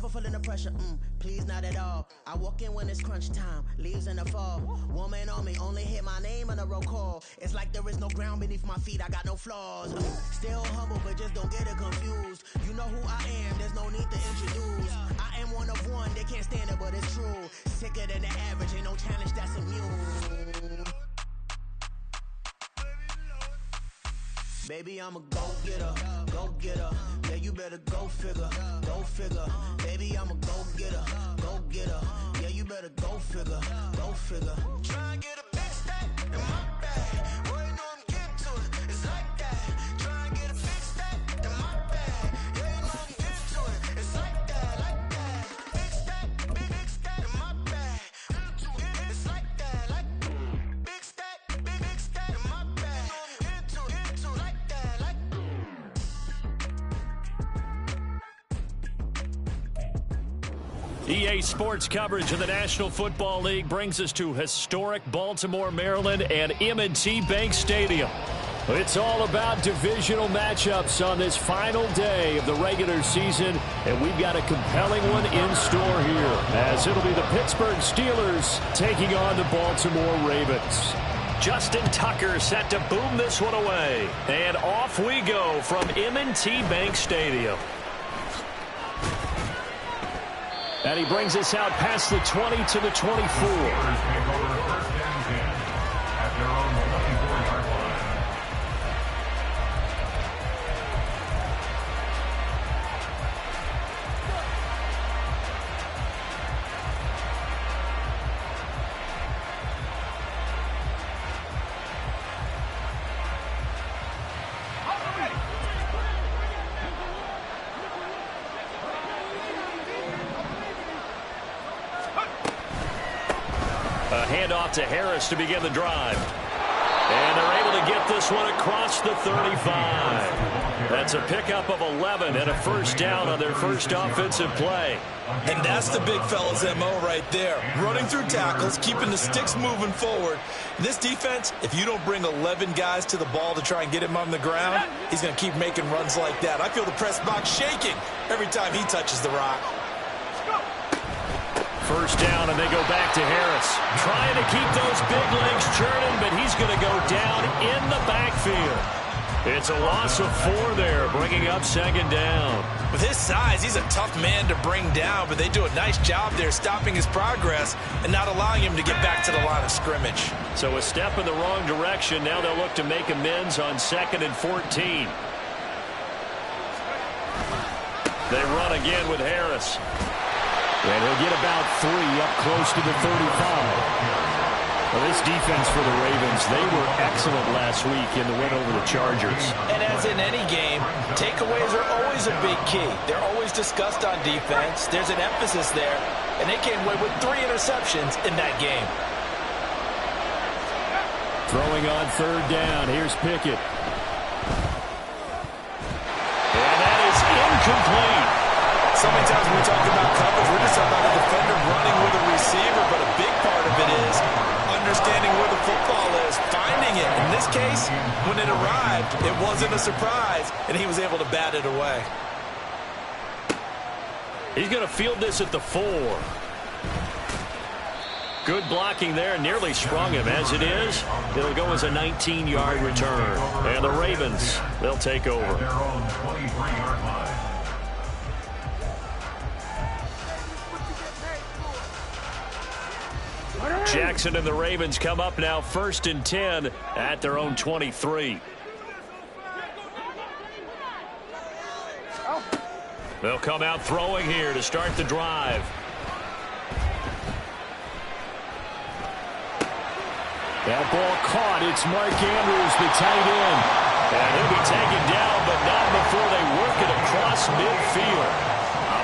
Never feeling the pressure, please not at all. I walk in when it's crunch time, leaves in the fall. Woman on me, only hit my name on a roll call. It's like there is no ground beneath my feet, I got no flaws. Still humble, but just don't get it confused. You know who I am, there's no need to introduce. I am one of one, they can't stand it, but it's true. Sicker than the average, ain't no challenge that's immune. Baby, I'm a go-getter, go-getter. Yeah, you better go figure, go figure. Baby, I'm a go-getter, go-getter. Yeah, you better go figure, go figure. Try and get a big stack in my bag. Boy, you know I'm getting to it, it's like that. Try and get a big stack in my bag. Yeah, you know I'm getting to it, it's like that, like that. Big stack in my bag. It's like that, like big stack in my bag. You know I'm getting to it, like that, like. EA Sports coverage of the National Football League brings us to historic Baltimore, Maryland, and M&T Bank Stadium. It's all about divisional matchups on this final day of the regular season, and we've got a compelling one in store here, as it'll be the Pittsburgh Steelers taking on the Baltimore Ravens. Justin Tucker set to boom this one away, and off we go from M&T Bank Stadium. And he brings us out past the 20 to the 24. Handoff to Harris to begin the drive. And they're able to get this one across the 35. That's a pickup of 11 and a first down on their first offensive play. And that's the big fella's MO right there. Running through tackles, keeping the sticks moving forward. This defense, if you don't bring 11 guys to the ball to try and get him on the ground, he's going to keep making runs like that. I feel the press box shaking every time he touches the rock. First down, and they go back to Harris. Trying to keep those big legs churning, but he's going to go down in the backfield. It's a loss of 4 there, bringing up second down. With his size, he's a tough man to bring down, but they do a nice job there stopping his progress and not allowing him to get back to the line of scrimmage. So a step in the wrong direction. Now they'll look to make amends on 2nd and 14. They run again with Harris. And he'll get about 3 up close to the 35. Well, this defense for the Ravens, they were excellent last week in the win over the Chargers. And as in any game, takeaways are always a big key. They're always discussed on defense. There's an emphasis there. And they came away with 3 interceptions in that game. Throwing on 3rd down. Here's Pickett. And that is incomplete. So many times when we talk about coverage, we're just talking about a defender running with a receiver, but a big part of it is understanding where the football is, finding it. In this case, when it arrived, it wasn't a surprise, and he was able to bat it away. He's going to field this at the 4. Good blocking there, nearly sprung him. As it is, it'll go as a 19-yard return. And the Ravens, they'll take over. Jackson and the Ravens come up now 1st and 10 at their own 23. They'll come out throwing here to start the drive. That ball caught. It's Mark Andrews, the tight end. And he'll be taken down, but not before they work it across midfield.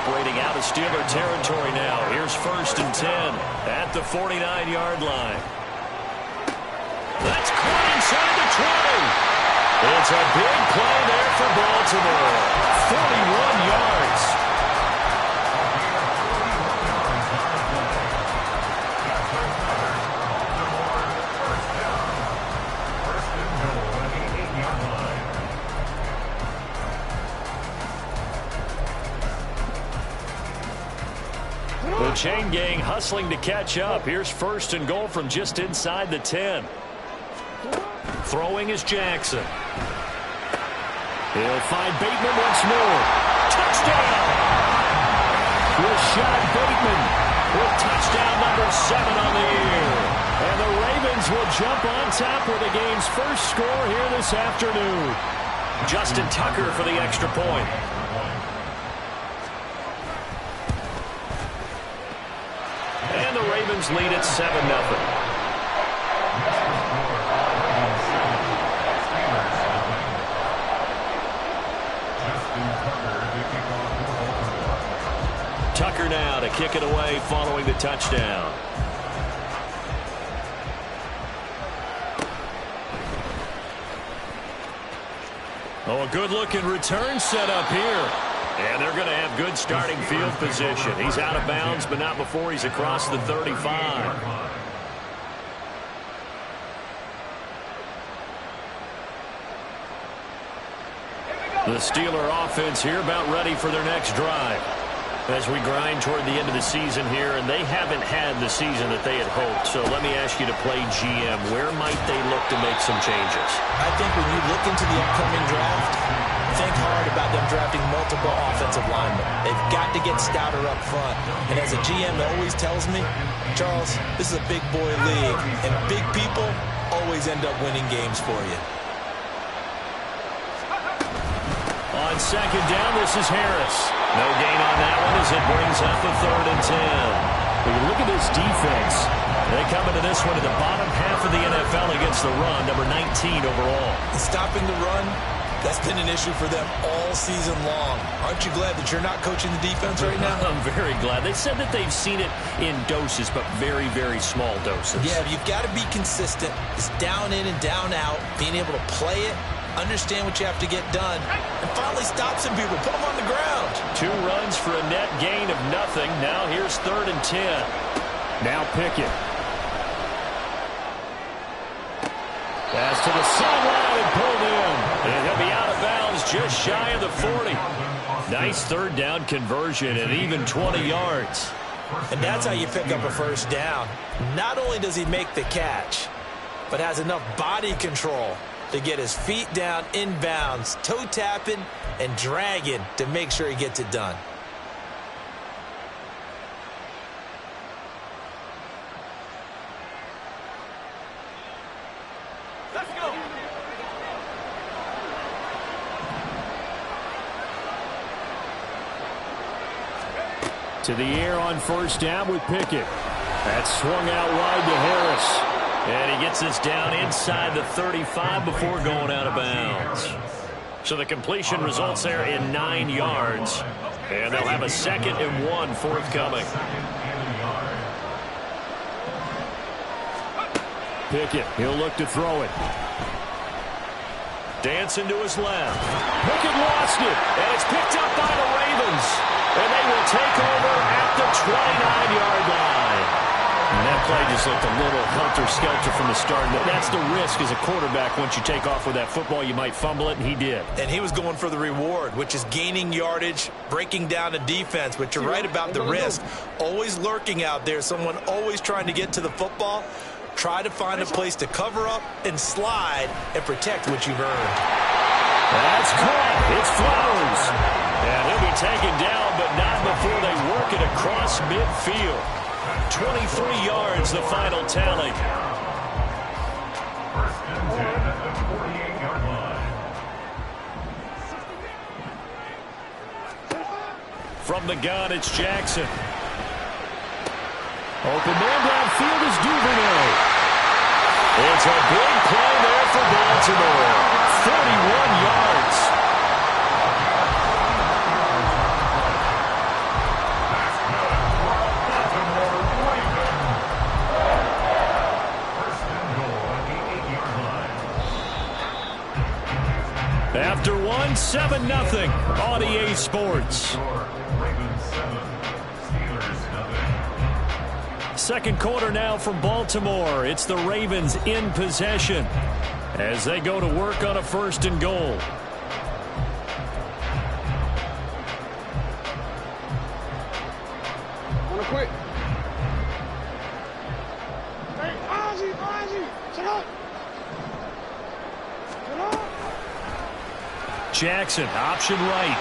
Operating out of Steeler territory now. Here's 1st and 10 at the 49-yard line. That's caught inside the 20. It's a big play there for Baltimore. 41 yards. The chain gang hustling to catch up. Here's 1st and goal from just inside the 10. Throwing is Jackson. He'll find Bateman once more. Touchdown! Rashad Bateman with touchdown number 7 on the year. And the Ravens will jump on top with the game's first score here this afternoon. Justin Tucker for the extra point. And the Ravens lead at 7-0. Tucker now to kick it away following the touchdown. Oh, a good-looking return set up here. And they're going to have good starting field position. He's out of bounds, but not before he's across the 35. The Steeler offense here about ready for their next drive. As we grind toward the end of the season here, and they haven't had the season that they had hoped. So let me ask you to play GM. Where might they look to make some changes? I think when you look into the upcoming draft, think hard about them drafting multiple offensive linemen. They've got to get stouter up front. And as a GM always tells me, Charles, this is a big boy league, and big people always end up winning games for you. On 2nd down, this is Harris. No gain on that one as it brings up a 3rd and 10. When you look at this defense, they come into this one in the bottom half of the NFL against the run, number 19 overall. Stopping the run, that's been an issue for them all season long. Aren't you glad that you're not coaching the defense right now? I'm very glad. They said that they've seen it in doses, but very, very small doses. Yeah, you've got to be consistent. It's down in and down out, being able to play it, understand what you have to get done, and finally stop some people, put them on the ground. 2 runs for a net gain of nothing. Now here's 3rd and 10. Now Pickett. Pass to the sideline and pulled in. And he'll be out of bounds just shy of the 40. Nice 3rd down conversion and even 20 yards. And that's how you pick up a 1st down. Not only does he make the catch, but has enough body control to get his feet down inbounds, toe tapping and dragging to make sure he gets it done. Let's go. To the air on 1st down with Pickett. That's swung out wide to Harris. And he gets this down inside the 35 before going out of bounds. So the completion results there in 9 yards. And they'll have a 2nd and 1 forthcoming. Pickett, he'll look to throw it. Dancing to his left. Pickett lost it, and it's picked up by the Ravens. And they will take over at the 29-yard line. And that play just looked a little helter-skelter from the start. But that's the risk as a quarterback. Once you take off with that football, you might fumble it, and he did. And he was going for the reward, which is gaining yardage, breaking down the defense. But you're right about the risk. Always lurking out there, someone always trying to get to the football. Try to find a place to cover up and slide and protect what you've earned. That's caught. It's Flowers. And he'll be taken down, but not before they work it across midfield. 23 yards, the final tally. From the gun, it's Jackson. Open man downfield is Duvernay. It's a big play there for Baltimore. 41 yards. After one, 7-0 on EA Sports. Second quarter now from Baltimore. It's the Ravens in possession as they go to work on a 1st and goal. quick. Hey, Ozzy, shut up. Jackson, option right.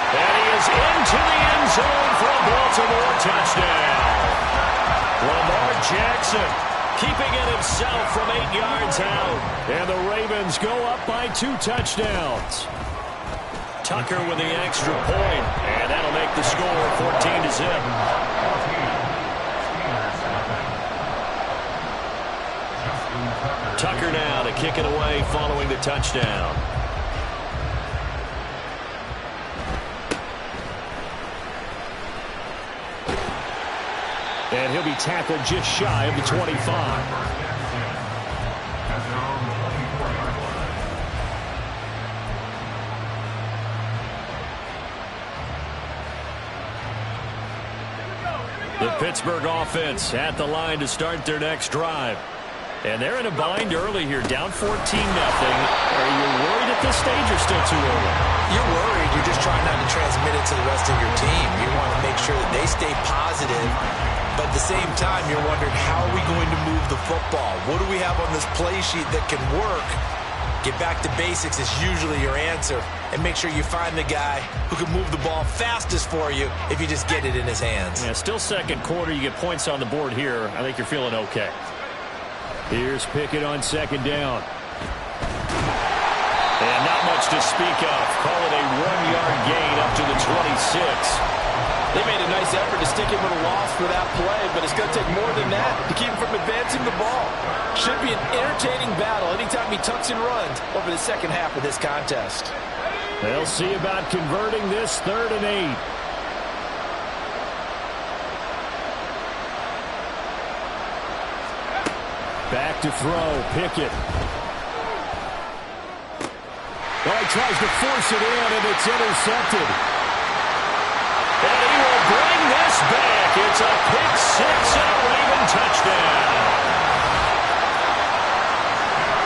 And he is into the end zone for a Baltimore touchdown. Lamar Jackson keeping it himself from 8 yards out. And the Ravens go up by 2 touchdowns. Tucker with the extra point. And that'll make the score 14-0. Tucker now to kick it away following the touchdown. And he'll be tackled just shy of the 25. The Pittsburgh offense at the line to start their next drive. And they're in a bind early here, down 14-0. Are you worried at this stage or still too early? You're worried. You're just trying not to transmit it to the rest of your team. You want to make sure that they stay positive. But at the same time, you're wondering, how are we going to move the football? What do we have on this play sheet that can work? Get back to basics is usually your answer. And make sure you find the guy who can move the ball fastest for you if you just get it in his hands. Yeah, still second quarter. You get points on the board here. I think you're feeling okay. Here's Pickett on second down. And not much to speak of. Call it a 1-yard gain up to the 26. They made a nice effort to stick him with a loss for that play, but it's going to take more than that to keep him from advancing the ball. Should be an entertaining battle anytime he tucks and runs over the second half of this contest. They'll see about converting this 3rd and 8. Back to throw, Pickett. Oh, he tries to force it in, and it's intercepted. And he will bring this back. It's a pick-6 and a Raven touchdown.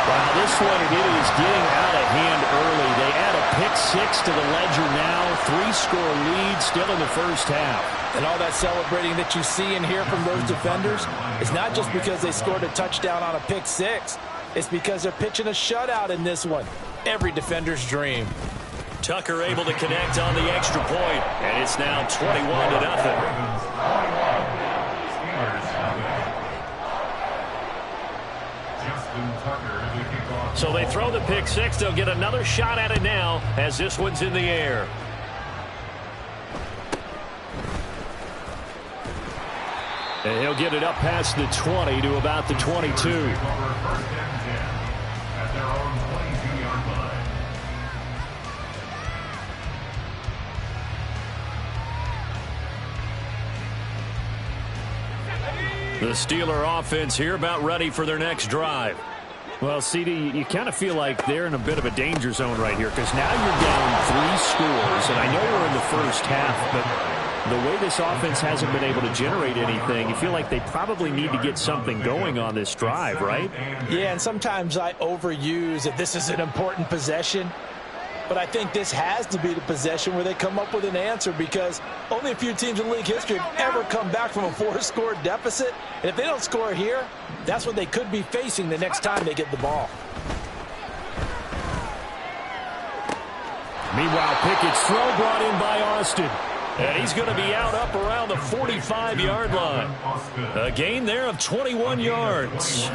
Wow, this one, it is getting out of hand early. They add a pick-6 to the ledger now. 3-score lead still in the first half. And all that celebrating that you see and hear from those defenders is not just because they scored a touchdown on a pick-6. It's because they're pitching a shutout in this one. Every defender's dream. Tucker able to connect on the extra point, and it's now 21-0. So they throw the pick-6. They'll get another shot at it now as this one's in the air. And he'll get it up past the 20 to about the 22. The Steeler offense here about ready for their next drive. Well, CD, you kind of feel like they're in a bit of a danger zone right here because now you're down 3 scores, and I know we're in the first half, but the way this offense hasn't been able to generate anything, you feel like they probably need to get something going on this drive, right? Yeah, and sometimes I overuse that this is an important possession. But I think this has to be the possession where they come up with an answer because only a few teams in league history have ever come back from a 4-score deficit. And if they don't score here, that's what they could be facing the next time they get the ball. Meanwhile, Pickett's throw brought in by Austin. And he's going to be out up around the 45-yard line. A gain there of 21 yards.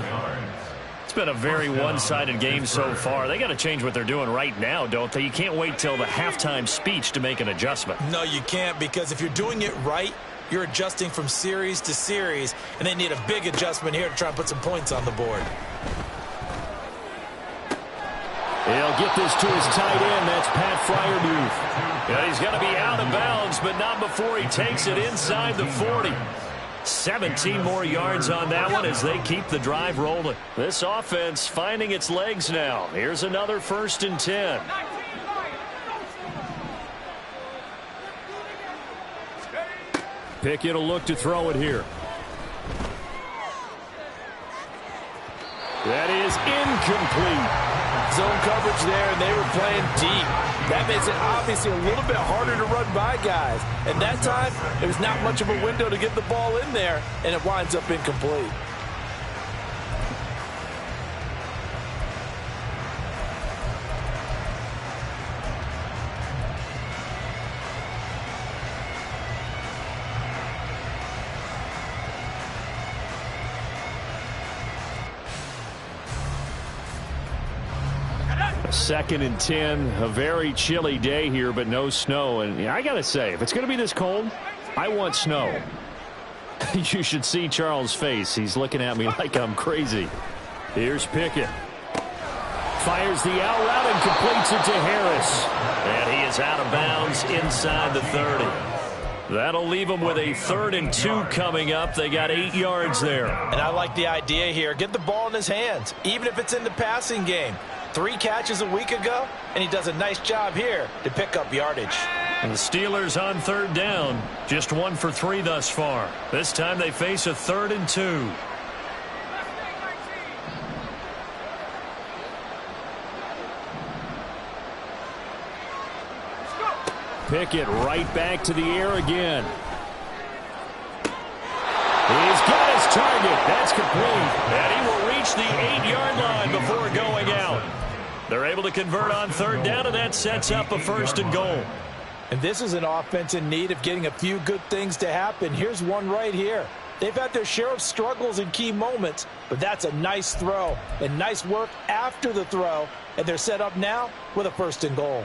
It's been a very one-sided game so far. They got to change what they're doing right now, don't they? You can't wait till the halftime speech to make an adjustment. No, you can't, because if you're doing it right, you're adjusting from series to series, and they need a big adjustment here to try and put some points on the board. He'll get this to his tight end. That's Pat Freiermuth. Yeah, he's going to be out of bounds, but not before he takes it inside the 40. 17 more yards on that one as they keep the drive rolling. This offense finding its legs now. Here's another 1st and 10. Pickett will look to throw it here. That is incomplete. Zone coverage there, and they were playing deep. That makes it obviously a little bit harder to run by guys. And that time, there's not much of a window to get the ball in there, and it winds up incomplete. Second and 10, a very chilly day here, but no snow. And I got to say, if it's going to be this cold, I want snow. You should see Charles' face. He's looking at me like I'm crazy. Here's Pickett. Fires the out route and completes it to Harris. And he is out of bounds inside the 30. That'll leave them with a 3rd and 2 coming up. They got 8 yards there. And I like the idea here. Get the ball in his hands, even if it's in the passing game. 3 catches a week ago, and he does a nice job here to pick up yardage. And the Steelers on 3rd down, just 1 for 3 thus far. This time they face a 3rd and 2. Pickett right back to the air again. He's got his target. That's complete. And he will reach the 8-yard line before going out. They're able to convert on 3rd down, and that sets up a 1st and goal. And this is an offense in need of getting a few good things to happen. Here's one right here. They've had their share of struggles in key moments, but that's a nice throw and nice work after the throw. And they're set up now with a 1st and goal.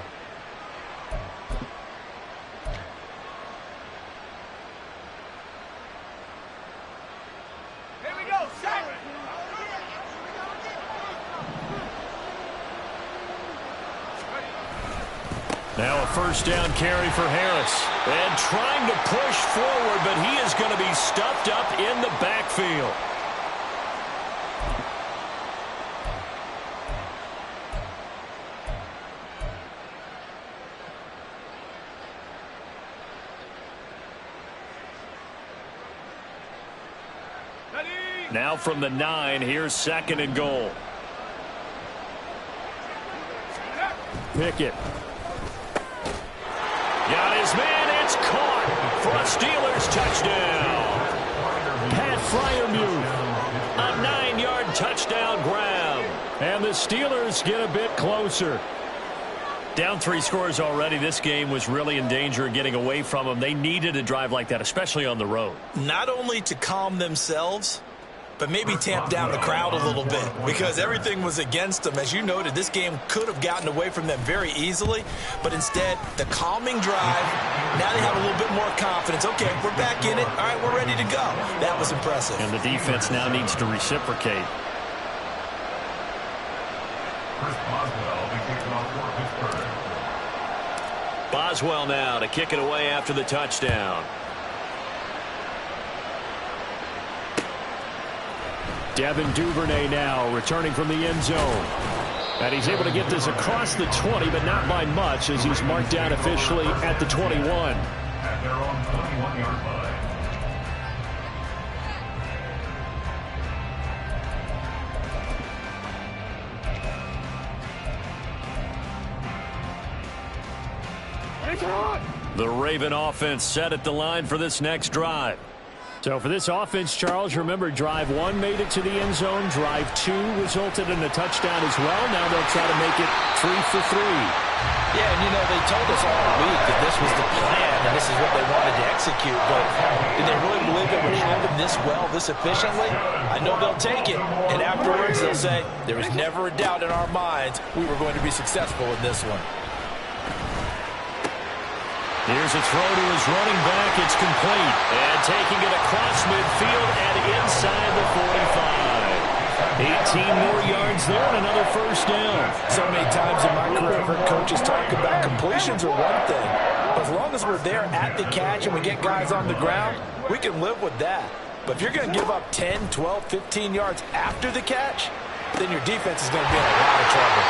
Now a 1st down carry for Harris. And trying to push forward, but he is going to be stuffed up in the backfield. Now from the 9, here's 2nd and goal. Pickett. Got his man, it's caught for a Steelers touchdown. Pat Freiermuth, a 9-yard touchdown grab. And the Steelers get a bit closer. Down 3 scores already. This game was really in danger of getting away from them. They needed a drive like that, especially on the road. Not only to calm themselves, but maybe tamp down the crowd a little bit because everything was against them. As you noted, this game could have gotten away from them very easily, but instead, the calming drive, now they have a little bit more confidence. Okay, we're back in it. All right, we're ready to go. That was impressive. And the defense now needs to reciprocate. Boswell now to kick it away after the touchdown. Devin Duvernay now returning from the end zone. And he's able to get this across the 20, but not by much as he's marked down officially at the 21. At their own 21-yard line. The Raven offense set at the line for this next drive. So for this offense, Charles, remember drive 1 made it to the end zone. Drive 2 resulted in a touchdown as well. Now they'll try to make it 3 for 3. Yeah, and you know, they told us all week that this was the plan and this is what they wanted to execute. But did they really believe it would happen this well, this efficiently? I know they'll take it. And afterwards they'll say, there was never a doubt in our minds we were going to be successful in this one. Here's a throw to his running back. It's complete. And taking it across midfield and inside the 45. 18 more yards there and another first down. So many times in my career, I've heard coaches talk about completions are one thing. But as long as we're there at the catch and we get guys on the ground, we can live with that. But if you're going to give up 10, 12, 15 yards after the catch, then your defense is going to be in a lot of trouble.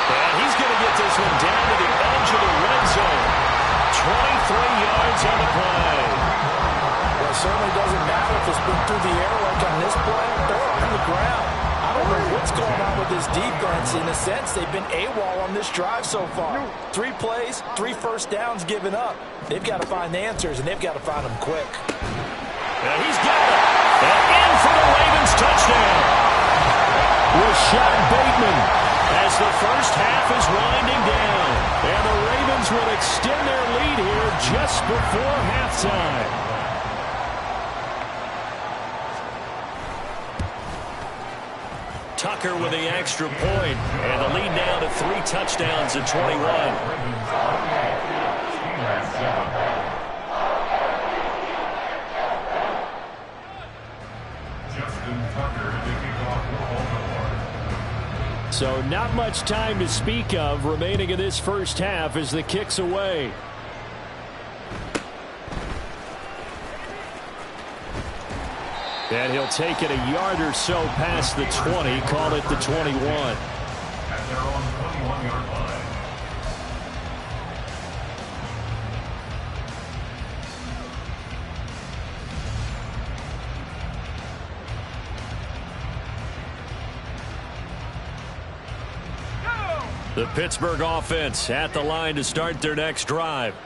And he's going to get this one down to the edge of the red zone. 23 yards on the play. Well, it certainly doesn't matter if it's been through the air like on this play or on the ground. I I don't know what's going on with this defense. In a sense, they've been AWOL on this drive so far. 3 plays, 3 first downs given up. They've got to find the answers, and they've got to find them quick. And he's got it. And in for the Ravens touchdown. Rashad Bateman as the first half is winding down. And the Ravens will extend their lead here just before halftime. Tucker with the extra point, and the lead now to 3 touchdowns at 21. So not much time to speak of remaining in this first half as the kick's away. And he'll take it a yard or so past the 20, call it the 21. At their own 21-yard line. The Pittsburgh offense at the line to start their next drive.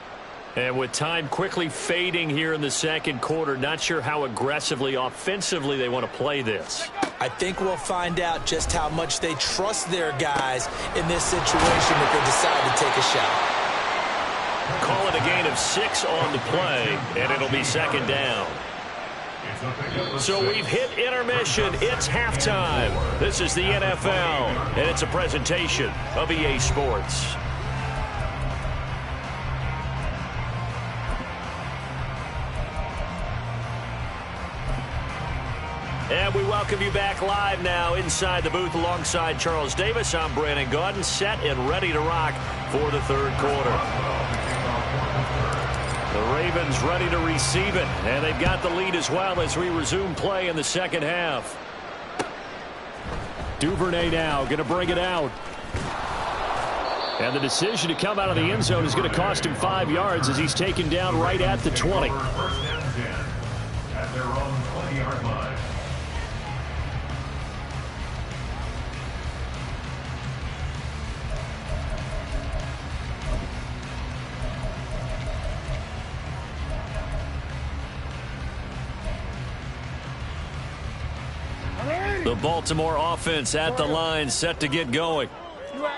And with time quickly fading here in the second quarter, not sure how aggressively, offensively they want to play this. I think we'll find out just how much they trust their guys in this situation if they decide to take a shot. Call it a gain of 6 on the play, and it'll be second down. So we've hit intermission. It's halftime. This is the NFL, and it's a presentation of EA Sports. And we welcome you back live now inside the booth alongside Charles Davis. I'm Brandon Gaudin, set and ready to rock for the third quarter. The Ravens ready to receive it, and they've got the lead as well as we resume play in the second half. Duvernay now going to bring it out. And the decision to come out of the end zone is going to cost him 5 yards as he's taken down right at the 20. First and 10 at their own 20-yard line. The Baltimore offense at the line, set to get going.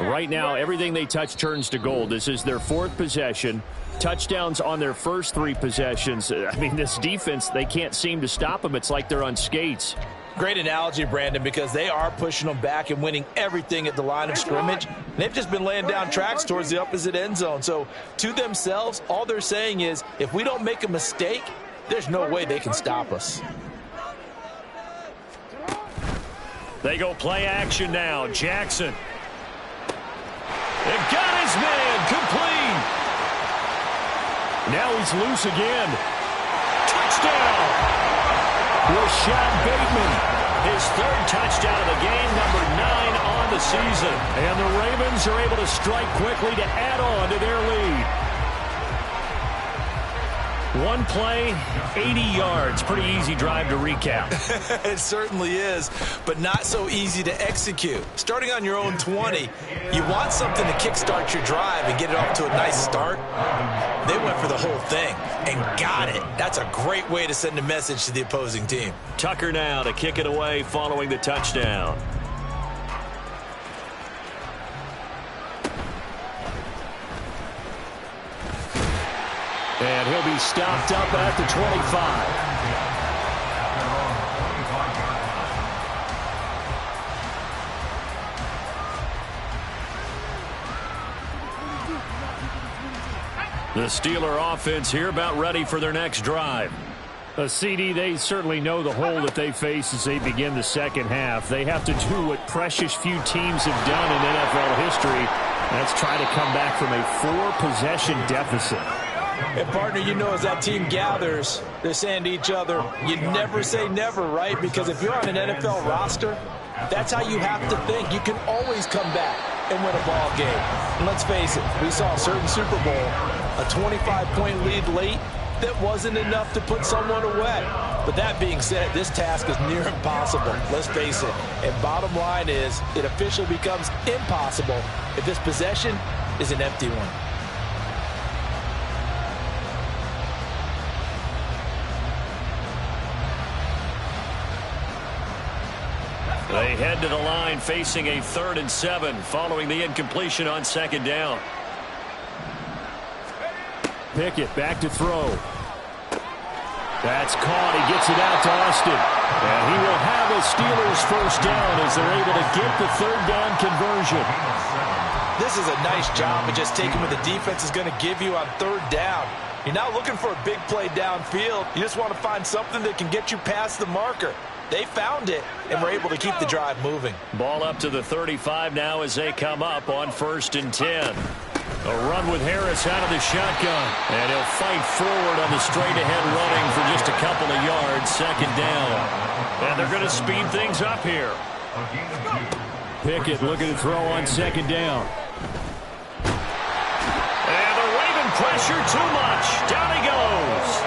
Right now, everything they touch turns to gold. This is their 4th possession. Touchdowns on their first 3 possessions. I mean, this defense, they can't seem to stop them. It's like they're on skates. Great analogy, Brandon, because they are pushing them back and winning everything at the line of scrimmage. They've just been laying down tracks towards the opposite end zone. So to themselves, all they're saying is, if we don't make a mistake, there's no way they can stop us. They go play action now. Jackson. They've got his man complete. Now he's loose again. Touchdown. Rashad Bateman. His 3rd touchdown of the game, number 9 on the season. And the Ravens are able to strike quickly to add on to their lead. 1 play, 80 yards. Pretty easy drive to recap. It certainly is, but not so easy to execute. Starting on your own 20, you want something to kickstart your drive and get it off to a nice start. They went for the whole thing and got it. That's a great way to send a message to the opposing team. Tucker now to kick it away following the touchdown. And he'll be stopped up at the 25. The Steeler offense here about ready for their next drive. CD, they certainly know the hole that they face as they begin the second half. They have to do what precious few teams have done in NFL history. That's try to come back from a 4-possession deficit. And, partner, you know, as that team gathers, they're saying to each other, you never say never, right? Because if you're on an NFL roster, that's how you have to think. You can always come back and win a ball game. And let's face it, we saw a certain Super Bowl, a 25-point lead late that wasn't enough to put someone away. But that being said, this task is near impossible. Let's face it. And bottom line is, it officially becomes impossible if this possession is an empty one. They head to the line facing a 3rd and 7 following the incompletion on 2nd down. Pickett back to throw. That's caught. He gets it out to Austin. And he will have a Steelers first down as they're able to get the 3rd down conversion. This is a nice job of just taking what the defense is going to give you on 3rd down. You're not looking for a big play downfield. You just want to find something that can get you past the marker. They found it and were able to keep the drive moving. Ball up to the 35 now as they come up on 1st and 10. A run with Harris out of the shotgun. And he'll fight forward on the straight-ahead running for just a couple of yards. 2nd down. And they're going to speed things up here. Pickett looking to throw on 2nd down. And they're waving pressure too much. Down he goes.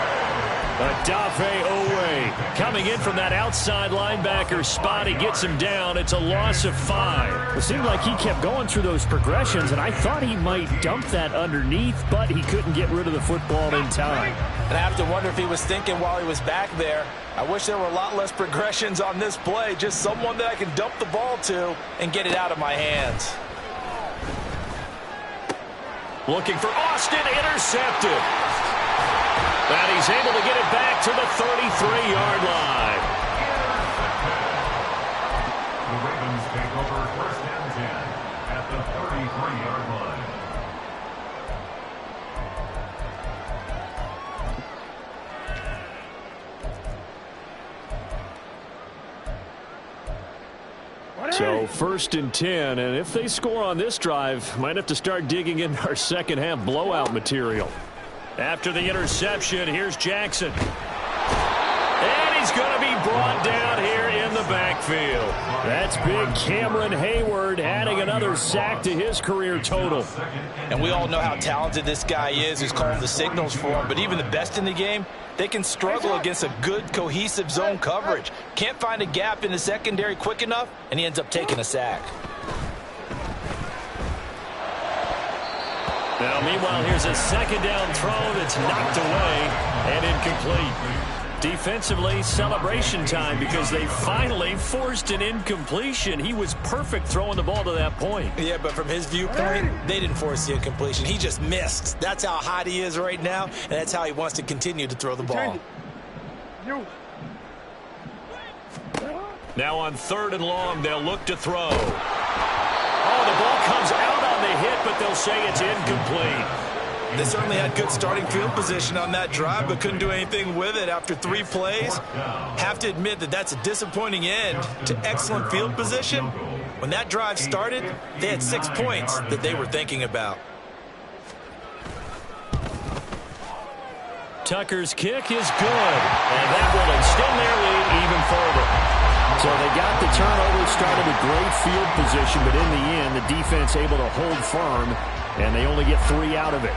Odafe Oweh coming in from that outside linebacker spot. He gets him down. It's a loss of 5. It seemed like he kept going through those progressions, and I thought he might dump that underneath, but he couldn't get rid of the football in time. And I have to wonder if he was thinking while he was back there, I wish there were a lot less progressions on this play. Just someone that I can dump the ball to and get it out of my hands. Looking for Austin, intercepted. And he's able to get it back to the 33-yard line. The Ravens take over 1st and 10 at the 33-yard line. So 1st and 10, and if they score on this drive, might have to start digging in our second-half blowout material. After the interception, here's Jackson. And he's going to be brought down here in the backfield. That's big Cameron Hayward adding another sack to his career total. And we all know how talented this guy is who's calling the signals for him. But even the best in the game, they can struggle against a good, cohesive zone coverage. Can't find a gap in the secondary quick enough, and he ends up taking a sack. Now, meanwhile, here's a 2nd down throw that's knocked away and incomplete. Defensively, celebration time because they finally forced an incompletion. He was perfect throwing the ball to that point. Yeah, but from his viewpoint, they didn't force the incompletion. He just missed. That's how hot he is right now, and that's how he wants to continue to throw the ball. Now on 3rd and long, they'll look to throw. Oh, the ball comes out on the hit, but they'll say it's incomplete. They certainly had good starting field position on that drive, but couldn't do anything with it after 3 plays. Have to admit that that's a disappointing end to excellent field position. When that drive started, they had 6 points that they were thinking about. Tucker's kick is good, and that will extend their lead even further. So they got the turnover, started with great field position, but in the end, the defense able to hold firm, and they only get 3 out of it.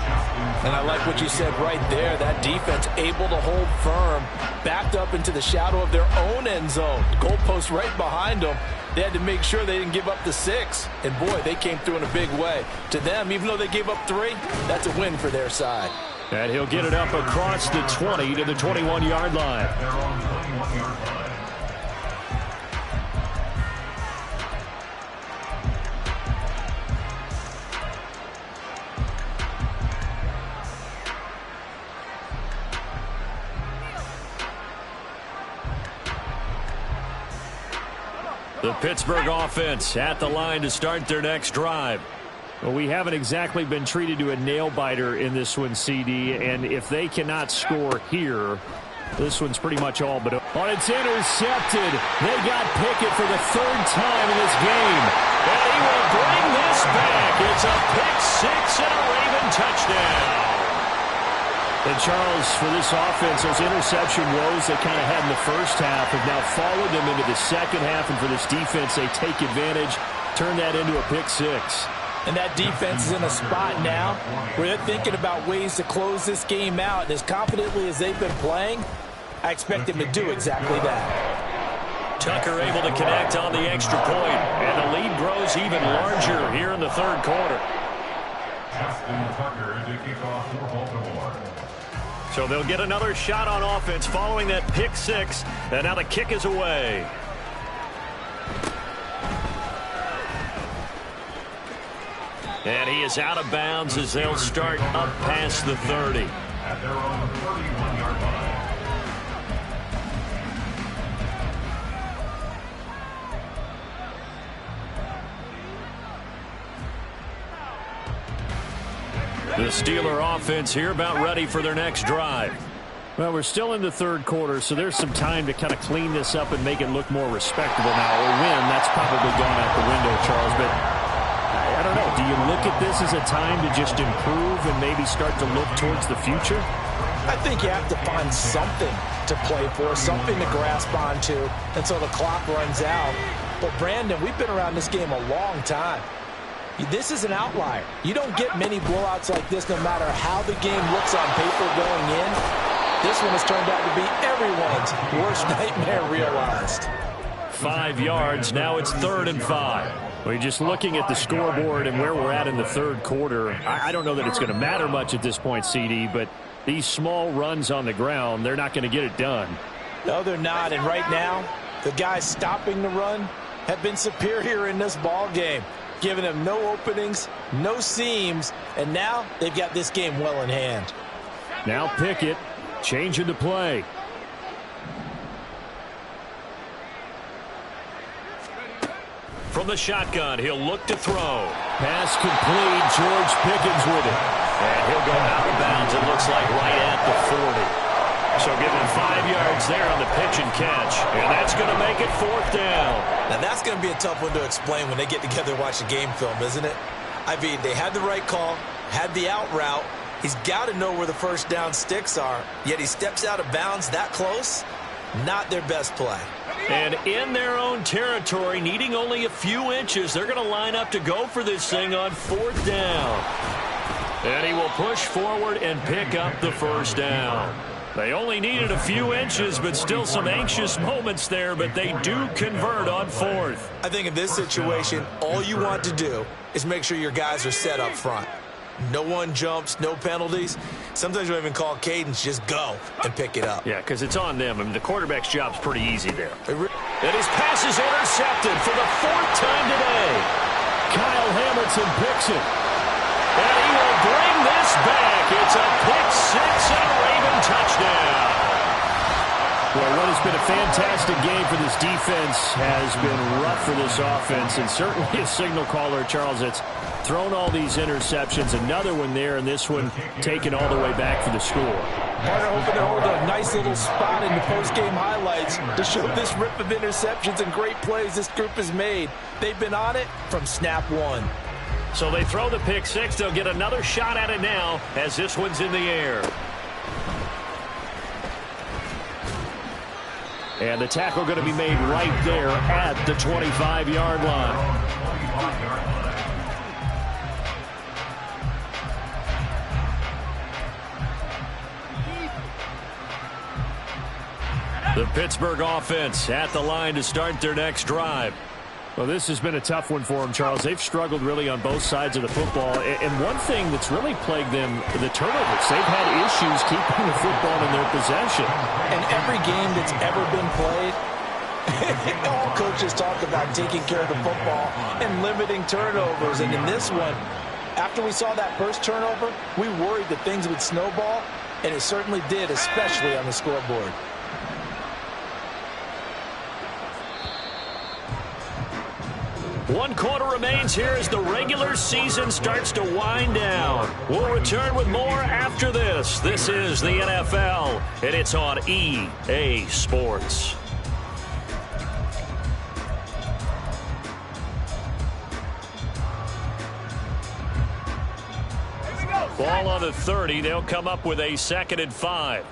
And I like what you said right there. That defense able to hold firm, backed up into the shadow of their own end zone. Goalpost right behind them. They had to make sure they didn't give up the 6. And, boy, they came through in a big way. To them, even though they gave up 3, that's a win for their side. And he'll get it up across the 20 to the 21-yard line. They're on the 21-yard line. The Pittsburgh offense at the line to start their next drive. Well, we haven't exactly been treated to a nail-biter in this one, CD, and if they cannot score here, this one's pretty much all but over. Oh, it's intercepted. They got Pickett for the 3rd time in this game. And he will bring this back. It's a pick 6 and a Raven touchdown. And Charles, for this offense, those interception woes they kind of had in the first half have now followed them into the second half, and for this defense, they take advantage, turn that into a pick 6. And that defense is in a spot now where they're thinking about ways to close this game out. And as confidently as they've been playing, I expect him to do exactly that. Tucker able to connect on the extra point, and the lead grows even larger here in the third quarter. Justin Tucker to kick off for Baltimore. So they'll get another shot on offense following that pick six, and now the kick is away. And he is out of bounds as they'll start up past the 30. At their own 31-yard line. The Steeler offense here about ready for their next drive. Well, we're still in the third quarter, so there's some time to kind of clean this up and make it look more respectable now. A win, that's probably gone out the window, Charles, but I don't know. Do you look at this as a time to just improve and maybe start to look towards the future? I think you have to find something to play for, something to grasp onto until the clock runs out. But, Brandon, we've been around this game a long time. This is an outlier. You don't get many blowouts like this no matter how the game looks on paper going in. This one has turned out to be everyone's worst nightmare realized. 5 yards. Now it's 3rd and 5. Well, just looking at the scoreboard and where we're at in the third quarter, I don't know that it's going to matter much at this point, CD, but these small runs on the ground, they're not going to get it done. No, they're not. And right now, the guys stopping the run have been superior in this ball game, giving them no openings, no seams, and now they've got this game well in hand. Now Pickett changing to play. From the shotgun, he'll look to throw. Pass complete. George Pickens with it. And he'll go out of bounds, it looks like, right at the 40. So give him 5 yards there on the pitch and catch. And that's going to make it 4th down. Now, that's going to be a tough one to explain when they get together and watch the game film, isn't it? I mean, they had the right call, had the out route. He's got to know where the first down sticks are, yet he steps out of bounds that close. Not their best play. And in their own territory, needing only a few inches, they're going to line up to go for this thing on 4th down. And he will push forward and pick up the first down. They only needed a few inches, but still some anxious moments there, but they do convert on 4th. I think in this situation, all you want to do is make sure your guys are set up front. No one jumps, no penalties. Sometimes you don't even call cadence, just go and pick it up. Yeah, because it's on them. I mean, the quarterback's job's pretty easy there. And his pass is intercepted for the 4th time today. Kyle Hamilton picks it. And he will bring this back. It's a pick six and a Raven touchdown. Well, what has been a fantastic game for this defense has been rough for this offense, and certainly a signal caller, Charles, that's thrown all these interceptions. Another one there, and this one taken all the way back for the score. Carter hoping to hold a nice little spot in the post-game highlights to show this rip of interceptions and great plays this group has made. They've been on it from snap one. So they throw the pick six. They'll get another shot at it now as this one's in the air. And the tackle going to be made right there at the 25-yard line. The Pittsburgh offense at the line to start their next drive. Well, this has been a tough one for them, Charles. They've struggled really on both sides of the football. And one thing that's really plagued them, the turnovers. They've had issues keeping the football in their possession. And every game that's ever been played, all coaches talk about taking care of the football and limiting turnovers. And in this one, after we saw that first turnover, we worried that things would snowball, and it certainly did, especially on the scoreboard. One quarter remains here as the regular season starts to wind down. We'll return with more after this. This is the NFL, and it's on EA Sports. Ball on the 30. They'll come up with a 2nd and 5.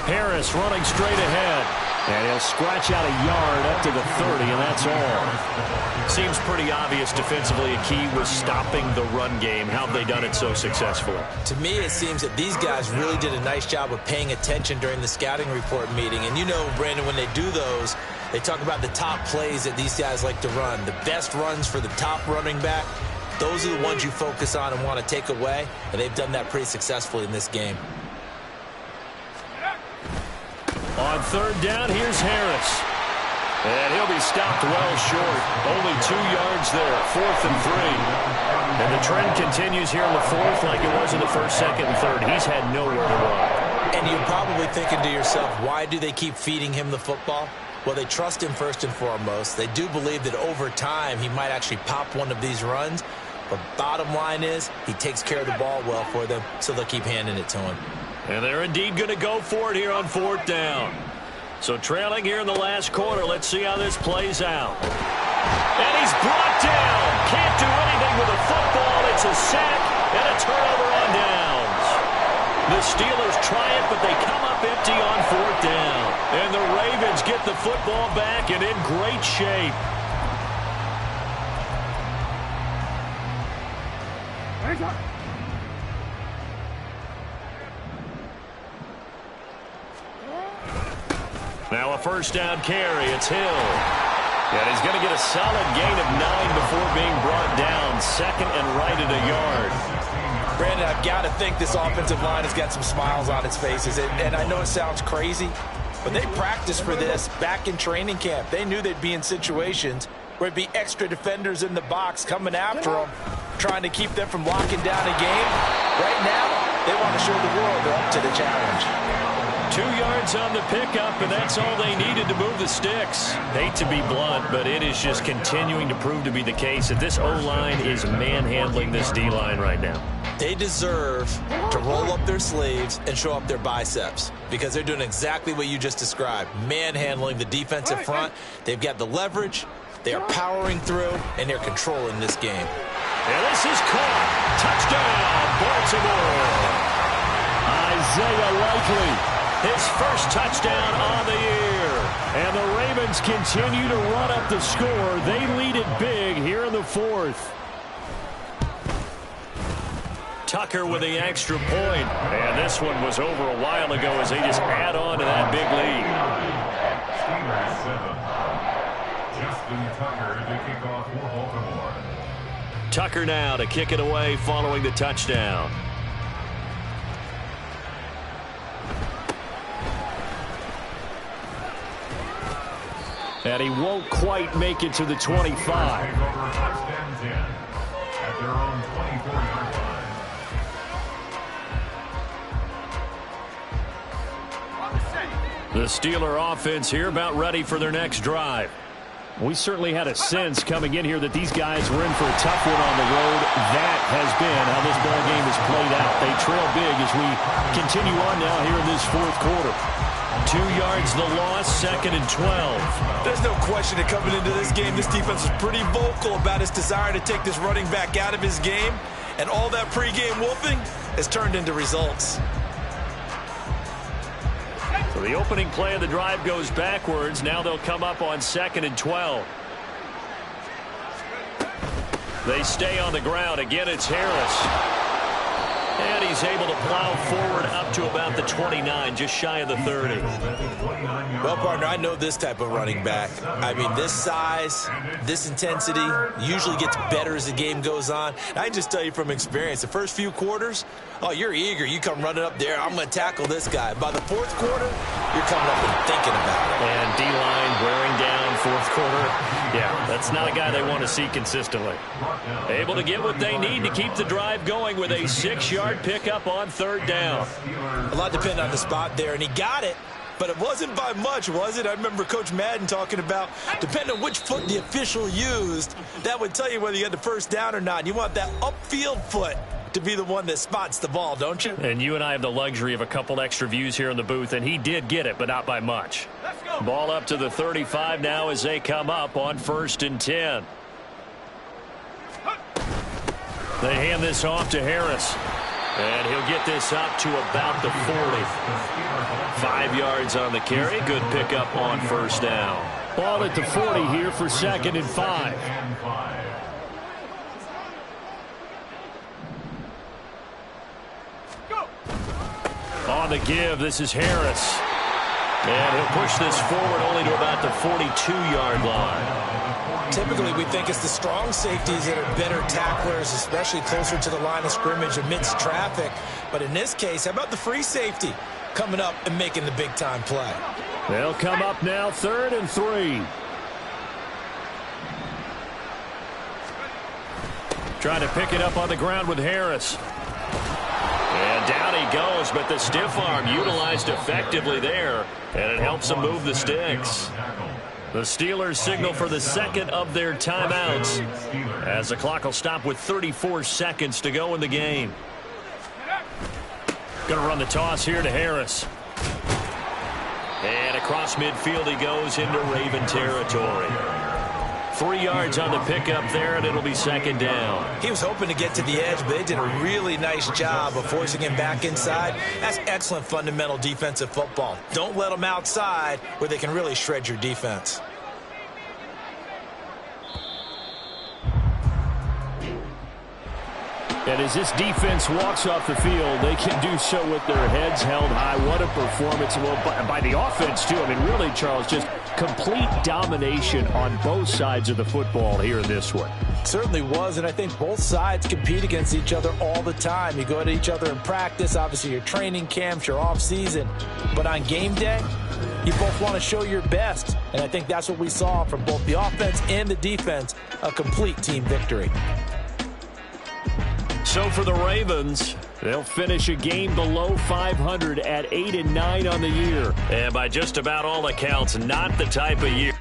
Harris running straight ahead. And he'll scratch out a yard up to the 30, and that's all. Seems pretty obvious defensively a key was stopping the run game. How have they done it so successfully? To me, it seems that these guys really did a nice job of paying attention during the scouting report meeting. And you know, Brandon, when they do those, they talk about the top plays that these guys like to run. The best runs for the top running back, those are the ones you focus on and want to take away. And they've done that pretty successfully in this game. On third down, here's Harris. And he'll be stopped well short. Only 2 yards there, 4th and 3. And the trend continues here in the 4th like it was in the 1st, 2nd, and 3rd. He's had nowhere to run. And you're probably thinking to yourself, why do they keep feeding him the football? Well, they trust him first and foremost. They do believe that over time he might actually pop one of these runs. But bottom line is he takes care of the ball well for them, so they'll keep handing it to him. And they're indeed going to go for it here on 4th down. So trailing here in the last quarter. Let's see how this plays out. And he's brought down. Can't do anything with the football. It's a sack and a turnover on downs. The Steelers try it, but they come up empty on 4th down. And the Ravens get the football back and in great shape. Now a 1st down carry. It's Hill. And he's going to get a solid gain of 9 before being brought down. 2nd and right at a yard. Brandon, I've got to think this offensive line has got some smiles on its faces. And I know it sounds crazy, but they practiced for this back in training camp. They knew they'd be in situations where it'd be extra defenders in the box coming after them, trying to keep them from locking down a game. Right now, they want to show the world they're up to the challenge. 2 yards on the pickup, and that's all they needed to move the sticks. Hate to be blunt, but it is just continuing to prove to be the case that this O-line is manhandling this D-line right now. They deserve to roll up their sleeves and show up their biceps because they're doing exactly what you just described, manhandling the defensive front. They've got the leverage, they are powering through, and they're controlling this game. And this is caught. Touchdown, Baltimore. Isaiah Likely. His first touchdown on the year. And the Ravens continue to run up the score. They lead it big here in the 4th. Tucker with the extra point. And this one was over a while ago as they just add on to that big lead. Justin Tucker to kick off for Baltimore. Tucker now to kick it away following the touchdown. And he won't quite make it to the 25. The Steeler offense here about ready for their next drive. We certainly had a sense coming in here that these guys were in for a tough one on the road. That has been how this ball game has played out. They trail big as we continue on now here in this 4th quarter. 2 yards the loss, 2nd and 12. There's no question that coming into this game, this defense was pretty vocal about its desire to take this running back out of his game. And all that pregame wolfing has turned into results. So the opening play of the drive goes backwards. Now they'll come up on 2nd and 12. They stay on the ground. Again, it's Harris. And he's able to plow forward up to about the 29, just shy of the 30. Well, partner, I know this type of running back. I mean, this size, this intensity usually gets better as the game goes on. And I can just tell you from experience, the first few quarters, oh, you're eager. You come running up there, I'm going to tackle this guy. By the 4th quarter, you're coming up and thinking about it. And D-line wearing down 4th quarter. Yeah, that's not a guy they want to see consistently. Able to get what they need to keep the drive going with a 6-yard pickup on 3rd down. A lot depending on the spot there, and he got it. But it wasn't by much, was it? I remember Coach Madden talking about, depending on which foot the official used, that would tell you whether you had the first down or not. You want that upfield foot to be the one that spots the ball, don't you? And you and I have the luxury of a couple extra views here in the booth, and he did get it, but not by much. Ball up to the 35 now as they come up on 1st and 10. They hand this off to Harris. And he'll get this up to about the 40. 5 yards on the carry. Good pickup on first down. Ball at the 40 here for 2nd and 5. On the give, this is Harris. And he'll push this forward only to about the 42-yard line. Typically, we think it's the strong safeties that are better tacklers, especially closer to the line of scrimmage amidst traffic. But in this case, how about the free safety coming up and making the big-time play? They'll come up now, 3rd and 3. Trying to pick it up on the ground with Harris. And down he goes, but the stiff arm utilized effectively there, and it helps him move the sticks. The Steelers signal for the 2nd of their timeouts as the clock will stop with 34 seconds to go in the game. Going to run the toss here to Harris. And across midfield he goes into Raven territory. 3 yards on the pickup there, and it'll be 2nd down. He was hoping to get to the edge, but they did a really nice job of forcing him back inside. That's excellent fundamental defensive football. Don't let them outside where they can really shred your defense. And as this defense walks off the field, they can do so with their heads held high. What a performance. Well, by the offense, too. I mean, really, Charles, just complete domination on both sides of the football here in this one. Certainly was, and I think both sides compete against each other all the time. You go at each other in practice, obviously your training camps, your off-season. But on game day, you both want to show your best. And I think that's what we saw from both the offense and the defense, a complete team victory. So for the Ravens, they'll finish a game below 500 at 8-9 on the year. And by just about all accounts, not the type of year.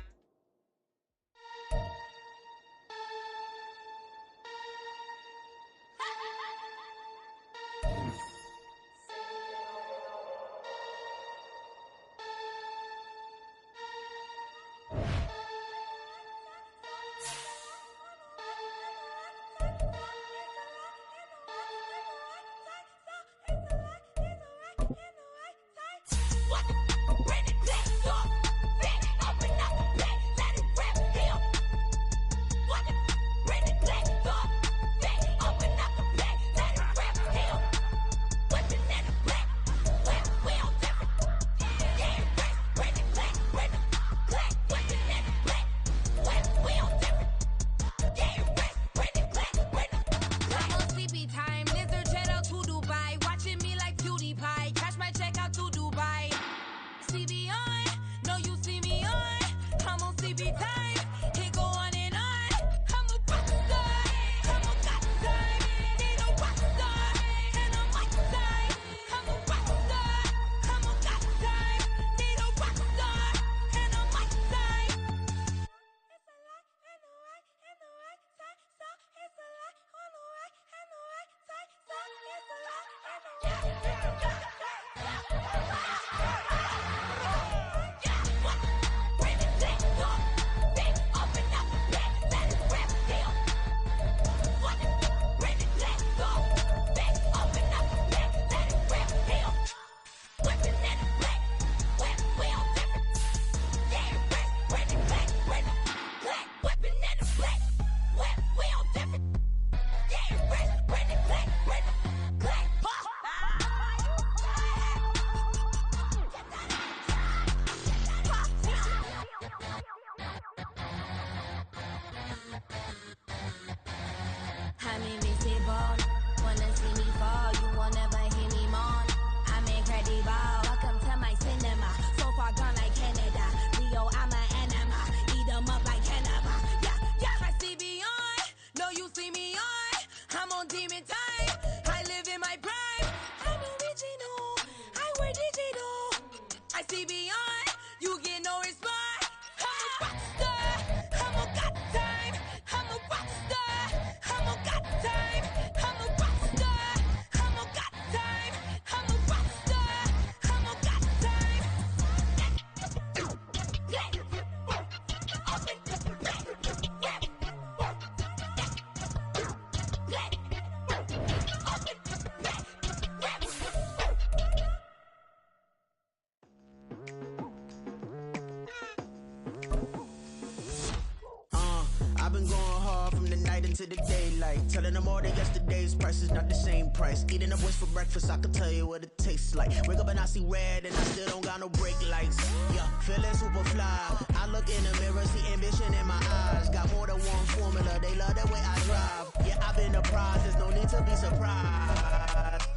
to the daylight. Telling them all that yesterday's price is not the same price. Eating up what's for breakfast, I can tell you what it tastes like. Wake up and I see red and I still don't got no brake lights. Yeah, feeling super fly. I look in the mirror, see ambition in my eyes. Got more than one formula, they love the way I drive. Yeah, I've been the prize, there's no need to be surprised.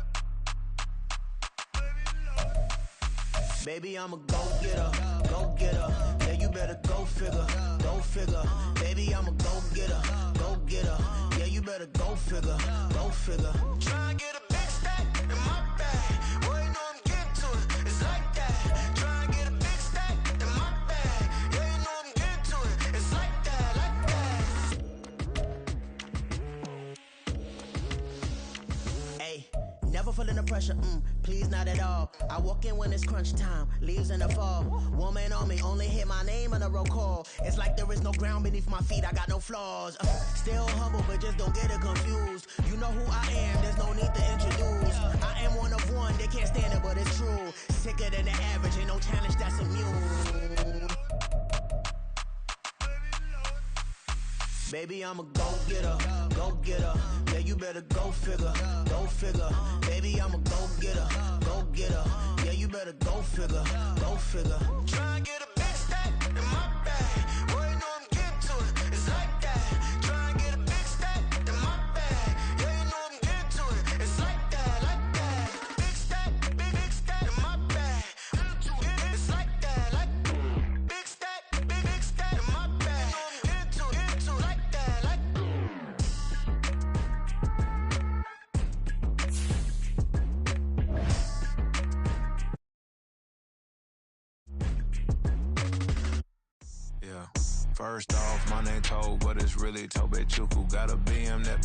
Baby, I'm a go-getter, go-getter. Yeah, you better go figure, go figure. Baby, I'm a go-getter, go-getter. Yeah, you better go figure, go figure. Try and get a big stack in my bag. Boy, you know I'm getting to it, it's like that. Try and get a big stack in my bag. Yeah, you know I'm getting to it, it's like that, Hey, never feeling the pressure, please not at all. I walk in when it's crunch time, leaves in the fall. Woman on me, only hit my name on a roll call. It's like there is no ground beneath my feet, I got no flaws. Still humble, but just don't get it confused. You know who I am, there's no need to introduce. I am one of one, they can't stand it, but it's true. Sicker than the average, ain't no challenge that's immune. Baby, I'm a go-getter, go-getter. Yeah, you better go figure, go figure. Baby, I'm a go-getter, go-getter. Yeah, you better go figure, go figure. Try and get a big stack in my bag. Boy, you know I'm getting to it, it's like that. Try and get a big stack in my bag. Yeah, you know I'm getting to it, it's like that, like that. Big stack in my bag. It's like that, like big stack in my bag. Into like that, like. Yeah. First off, my name Tobe, but it's really Tobe Chuku. Got a BM that